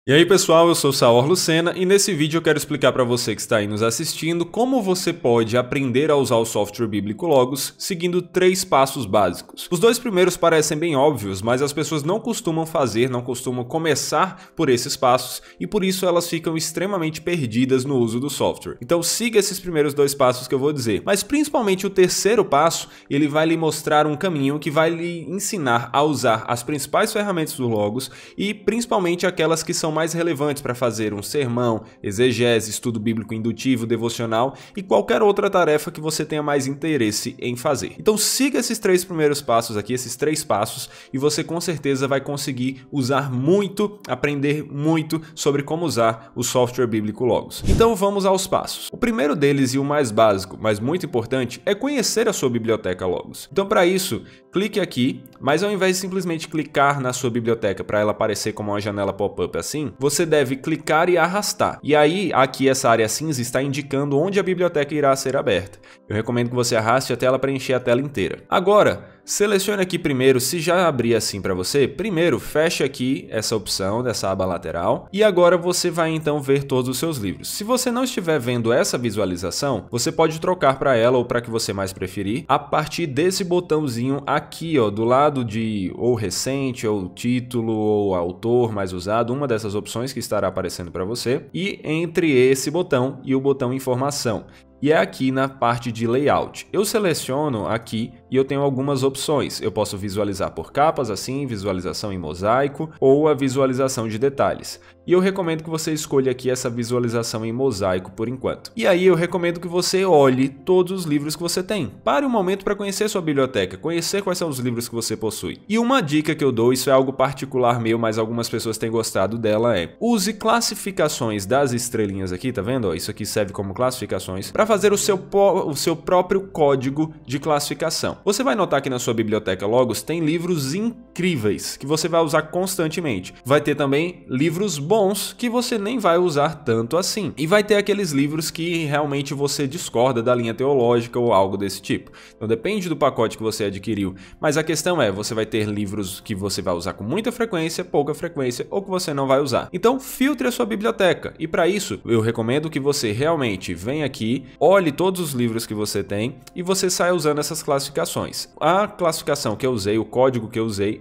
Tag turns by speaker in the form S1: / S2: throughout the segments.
S1: E aí pessoal, eu sou Saor Lucena e nesse vídeo eu quero explicar para você que está aí nos assistindo como você pode aprender a usar o software bíblico Logos seguindo 3 passos básicos. Os 2 primeiros parecem bem óbvios, mas as pessoas não costumam fazer, não costumam começar por esses passos e por isso elas ficam extremamente perdidas no uso do software. Então siga esses primeiros 2 passos que eu vou dizer, mas principalmente o terceiro passo, ele vai lhe mostrar um caminho que vai lhe ensinar a usar as principais ferramentas do Logos e principalmente aquelas que são mais relevantes para fazer um sermão, exegese, estudo bíblico indutivo, devocional e qualquer outra tarefa que você tenha mais interesse em fazer. Então siga esses 3 primeiros passos aqui, esses 3 passos, e você com certeza vai conseguir usar muito, aprender muito sobre como usar o software bíblico Logos. Então vamos aos passos. O primeiro deles e o mais básico, mas muito importante, é conhecer a sua biblioteca Logos. Então para isso, clique aqui, mas ao invés de simplesmente clicar na sua biblioteca para ela aparecer como uma janela pop-up assim, você deve clicar e arrastar. E aí, aqui essa área cinza está indicando onde a biblioteca irá ser aberta. Eu recomendo que você arraste até ela preencher a tela inteira. Agora, selecione aqui primeiro, se já abrir assim para você, primeiro feche aqui essa opção dessa aba lateral e agora você vai então ver todos os seus livros. Se você não estiver vendo essa visualização, você pode trocar para ela ou para que você mais preferir, a partir desse botãozinho aqui, ó, do lado de ou recente, ou título, ou autor mais usado, uma dessas opções que estará aparecendo para você, e entre esse botão e o botão informação. E é aqui na parte de layout. Eu seleciono aqui e eu tenho algumas opções. Eu posso visualizar por capas, assim, visualização em mosaico ou a visualização de detalhes. E eu recomendo que você escolha aqui essa visualização em mosaico por enquanto. E aí eu recomendo que você olhe todos os livros que você tem. Pare um momento para conhecer sua biblioteca, conhecer quais são os livros que você possui. E uma dica que eu dou, isso é algo particular meu, mas algumas pessoas têm gostado dela, é use classificações das estrelinhas aqui, tá vendo? Isso aqui serve como classificações para fazer o seu próprio código de classificação. Você vai notar que na sua biblioteca Logos tem livros incríveis que você vai usar constantemente. Vai ter também livros bons que você nem vai usar tanto assim. E vai ter aqueles livros que realmente você discorda da linha teológica ou algo desse tipo. Então depende do pacote que você adquiriu. Mas a questão é, você vai ter livros que você vai usar com muita frequência, pouca frequência ou que você não vai usar. Então filtre a sua biblioteca. E para isso, eu recomendo que você realmente venha aqui, olhe todos os livros que você tem e você saia usando essas classificações. A classificação que eu usei, o código que eu usei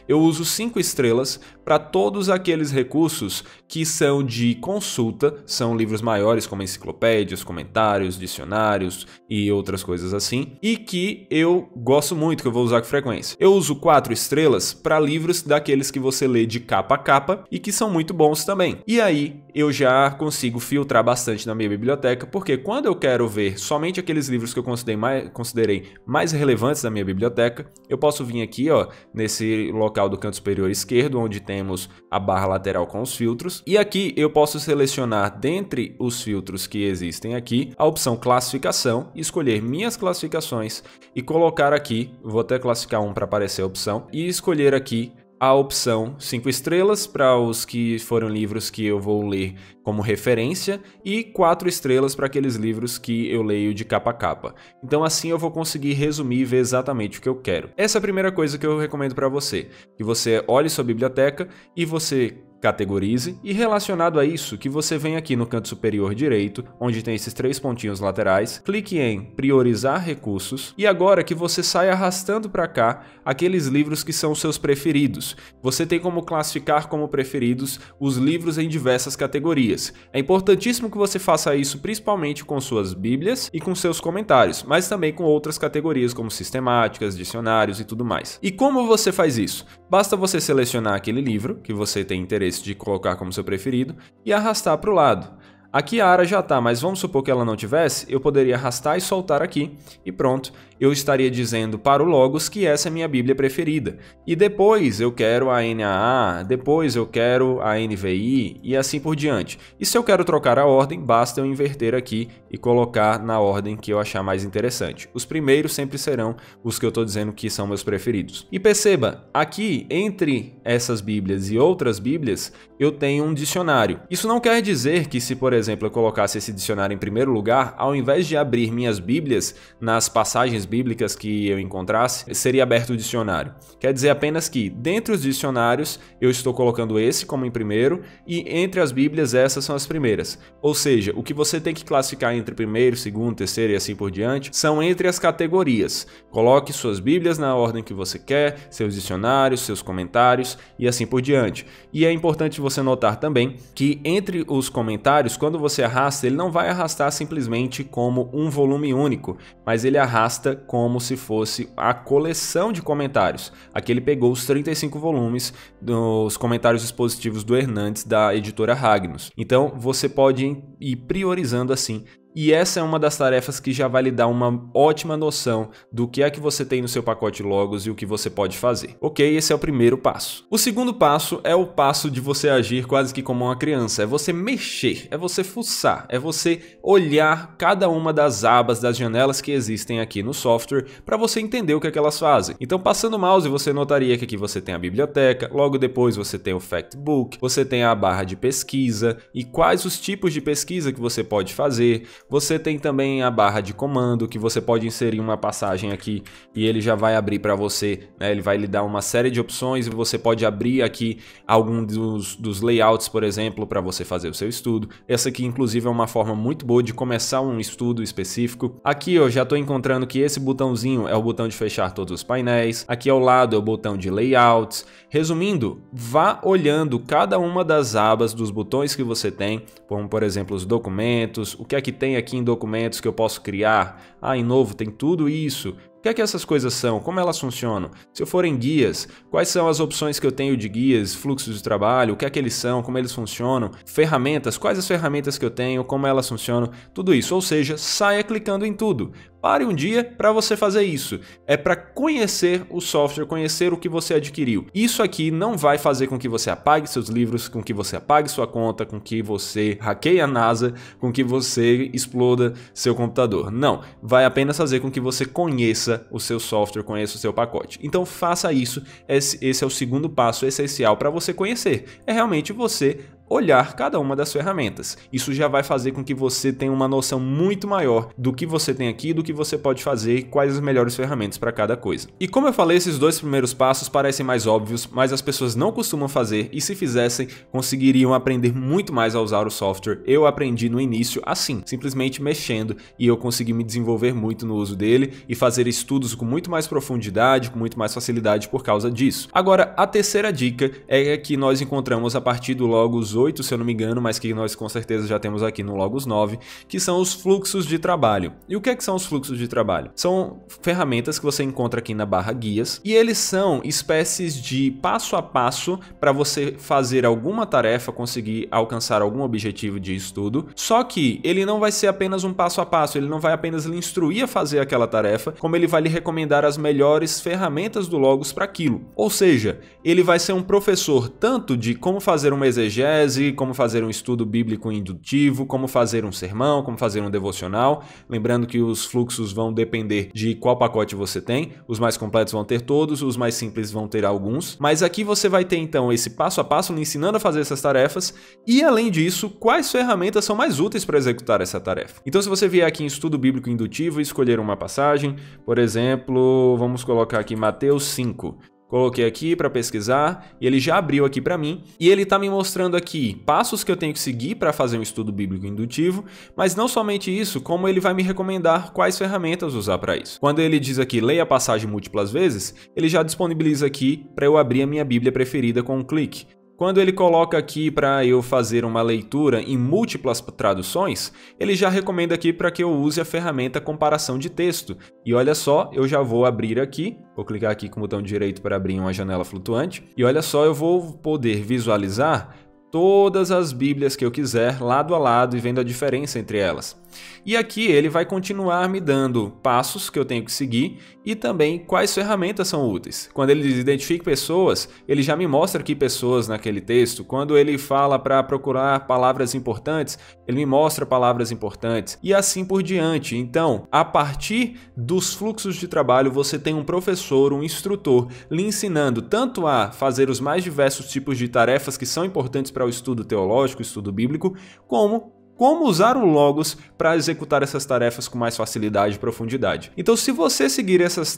S1: eu uso 5 estrelas para todos aqueles recursos que são de consulta, são livros maiores como enciclopédias, comentários, dicionários e outras coisas assim, e que eu gosto muito, que eu vou usar com frequência. Eu uso 4 estrelas para livros daqueles que você lê de capa a capa e que são muito bons também. E aí eu já consigo filtrar bastante na minha biblioteca, porque quando eu quero ver somente aqueles livros que eu considerei mais relevantes da minha biblioteca, eu posso vir aqui, ó, nesse local do canto superior esquerdo, onde temos a barra lateral com os filtros, e aqui eu posso selecionar dentre os filtros que existem aqui a opção classificação, escolher minhas classificações e colocar aqui, vou até classificar um para aparecer a opção, e escolher aqui a opção 5 estrelas para os que foram livros que eu vou ler como referência e 4 estrelas para aqueles livros que eu leio de capa a capa. Então assim eu vou conseguir resumir e ver exatamente o que eu quero. Essa é a primeira coisa que eu recomendo para você, que você olhe sua biblioteca e você categorize, e relacionado a isso, que você vem aqui no canto superior direito, onde tem esses 3 pontinhos laterais, clique em priorizar recursos, e agora que você sai arrastando para cá aqueles livros que são os seus preferidos. Você tem como classificar como preferidos os livros em diversas categorias. É importantíssimo que você faça isso principalmente com suas bíblias e com seus comentários, mas também com outras categorias como sistemáticas, dicionários e tudo mais. E como você faz isso? Basta você selecionar aquele livro que você tem interesse de colocar como seu preferido e arrastar para o lado. Aqui a área já está, mas vamos supor que ela não tivesse, eu poderia arrastar e soltar aqui e pronto, eu estaria dizendo para o Logos que essa é minha Bíblia preferida. E depois eu quero a NAA, depois eu quero a NVI e assim por diante. E se eu quero trocar a ordem, basta eu inverter aqui e colocar na ordem que eu achar mais interessante. Os primeiros sempre serão os que eu estou dizendo que são meus preferidos. E perceba, aqui entre essas Bíblias e outras Bíblias, eu tenho um dicionário. Isso não quer dizer que se, por exemplo, exemplo, eu colocasse esse dicionário em primeiro lugar, ao invés de abrir minhas bíblias nas passagens bíblicas que eu encontrasse, seria aberto o dicionário. Quer dizer apenas que, dentre os dicionários, eu estou colocando esse como em primeiro e entre as bíblias essas são as primeiras. Ou seja, o que você tem que classificar entre primeiro, segundo, terceiro e assim por diante, são entre as categorias. Coloque suas bíblias na ordem que você quer, seus dicionários, seus comentários e assim por diante. E é importante você notar também que entre os comentários, quando você arrasta, ele não vai arrastar simplesmente como um volume único, mas ele arrasta como se fosse a coleção de comentários. Aqui ele pegou os 35 volumes dos comentários expositivos do Hernandes, da editora Ragnos. Então você pode ir priorizando assim. E essa é uma das tarefas que já vai lhe dar uma ótima noção do que é que você tem no seu pacote Logos e o que você pode fazer. Ok, esse é o primeiro passo. O segundo passo é o passo de você agir quase que como uma criança. É você mexer, é você fuçar, é você olhar cada uma das abas, das janelas que existem aqui no software para você entender o que é que elas fazem. Então, passando o mouse, você notaria que aqui você tem a biblioteca, logo depois você tem o Factbook, você tem a barra de pesquisa e quais os tipos de pesquisa que você pode fazer. Você tem também a barra de comando, que você pode inserir uma passagem aqui e ele já vai abrir para você, né? Ele vai lhe dar uma série de opções e você pode abrir aqui algum dos layouts, por exemplo, para você fazer o seu estudo. Essa aqui, inclusive, é uma forma muito boa de começar um estudo específico. Aqui eu já estou encontrando que esse botãozinho é o botão de fechar todos os painéis. Aqui ao lado é o botão de layouts. Resumindo, vá olhando cada uma das abas dos botões que você tem, como por exemplo os documentos, o que é que tem aqui em documentos que eu posso criar. Em novo tem tudo isso. O que é que essas coisas são? Como elas funcionam? Se eu for em guias, quais são as opções que eu tenho de guias, fluxos de trabalho, o que é que eles são, como eles funcionam, ferramentas, quais as ferramentas que eu tenho, como elas funcionam, tudo isso. Ou seja, saia clicando em tudo. Pare um dia para você fazer isso. É para conhecer o software, conhecer o que você adquiriu. Isso aqui não vai fazer com que você apague seus livros, com que você apague sua conta, com que você hackeie a NASA, com que você exploda seu computador. Não, vai apenas fazer com que você conheça o seu software, conheça o seu pacote. Então faça isso, esse é o segundo passo essencial para você conhecer. É realmente você olhar cada uma das ferramentas. Isso já vai fazer com que você tenha uma noção muito maior do que você tem aqui, do que você pode fazer e quais as melhores ferramentas para cada coisa. E como eu falei, esses dois primeiros passos parecem mais óbvios, mas as pessoas não costumam fazer e se fizessem, conseguiriam aprender muito mais a usar o software. Eu aprendi no início assim, simplesmente mexendo, e eu consegui me desenvolver muito no uso dele e fazer estudos com muito mais profundidade, com muito mais facilidade por causa disso. Agora, a terceira dica é que nós encontramos a partir do Logos 8, se eu não me engano, mas que nós com certeza já temos aqui no Logos 9, que são os fluxos de trabalho. E o que é que são os fluxos de trabalho? São ferramentas que você encontra aqui na barra guias e eles são espécies de passo a passo para você fazer alguma tarefa, conseguir alcançar algum objetivo de estudo, só que ele não vai ser apenas um passo a passo, ele não vai apenas lhe instruir a fazer aquela tarefa, como ele vai lhe recomendar as melhores ferramentas do Logos para aquilo. Ou seja, ele vai ser um professor tanto de como fazer uma exegese, como fazer um estudo bíblico indutivo, como fazer um sermão, como fazer um devocional. Lembrando que os fluxos vão depender de qual pacote você tem. Os mais completos vão ter todos, os mais simples vão ter alguns. Mas aqui você vai ter então esse passo a passo lhe ensinando a fazer essas tarefas e, além disso, quais ferramentas são mais úteis para executar essa tarefa. Então, se você vier aqui em estudo bíblico indutivo e escolher uma passagem, por exemplo, vamos colocar aqui Mateus 5. Coloquei aqui para pesquisar e ele já abriu aqui para mim e ele está me mostrando aqui passos que eu tenho que seguir para fazer um estudo bíblico indutivo, mas não somente isso, como ele vai me recomendar quais ferramentas usar para isso. Quando ele diz aqui leia a passagem múltiplas vezes, ele já disponibiliza aqui para eu abrir a minha Bíblia preferida com um clique. Quando ele coloca aqui para eu fazer uma leitura em múltiplas traduções, ele já recomenda aqui para que eu use a ferramenta comparação de texto. E olha só, eu já vou abrir aqui, vou clicar aqui com o botão direito para abrir uma janela flutuante. E olha só, eu vou poder visualizar todas as Bíblias que eu quiser, lado a lado, e vendo a diferença entre elas. E aqui ele vai continuar me dando passos que eu tenho que seguir e também quais ferramentas são úteis. Quando ele diz identifique pessoas, ele já me mostra aqui pessoas naquele texto. Quando ele fala para procurar palavras importantes, ele me mostra palavras importantes e assim por diante. Então, a partir dos fluxos de trabalho, você tem um professor, um instrutor, lhe ensinando tanto a fazer os mais diversos tipos de tarefas que são importantes para o estudo teológico, estudo bíblico, como como usar o Logos para executar essas tarefas com mais facilidade e profundidade. Então, se você seguir esses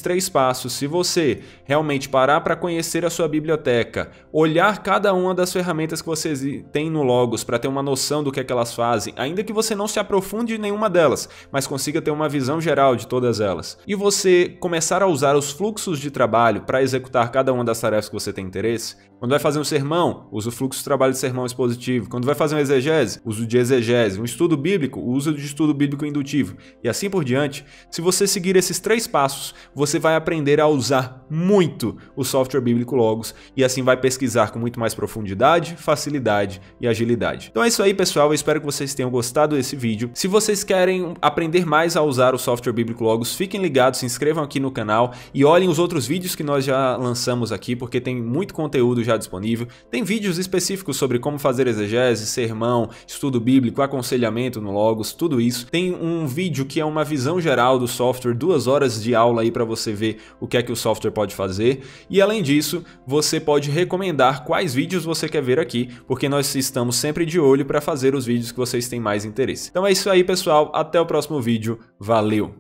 S1: três passos, se você realmente parar para conhecer a sua biblioteca, olhar cada uma das ferramentas que você tem no Logos para ter uma noção do que é que elas fazem, ainda que você não se aprofunde em nenhuma delas, mas consiga ter uma visão geral de todas elas, e você começar a usar os fluxos de trabalho para executar cada uma das tarefas que você tem interesse, quando vai fazer um sermão, usa o fluxo de trabalho de sermão expositivo. Quando vai fazer um exegese, uso de exegese. Um estudo bíblico, uso de estudo bíblico indutivo. E assim por diante. Se você seguir esses 3 passos, você vai aprender a usar muito o software bíblico Logos e assim vai pesquisar com muito mais profundidade, facilidade e agilidade. Então é isso aí, pessoal. Eu espero que vocês tenham gostado desse vídeo. Se vocês querem aprender mais a usar o software bíblico Logos, fiquem ligados, se inscrevam aqui no canal e olhem os outros vídeos que nós já lançamos aqui, porque tem muito conteúdo já disponível. Tem vídeos específicos sobre como fazer exegese, sermão, estudo bíblico, aconselhamento no Logos, tudo isso. Tem um vídeo que é uma visão geral do software, 2 horas de aula aí para você ver o que é que o software pode fazer. E além disso, você pode recomendar quais vídeos você quer ver aqui, porque nós estamos sempre de olho para fazer os vídeos que vocês têm mais interesse. Então é isso aí, pessoal. Até o próximo vídeo. Valeu!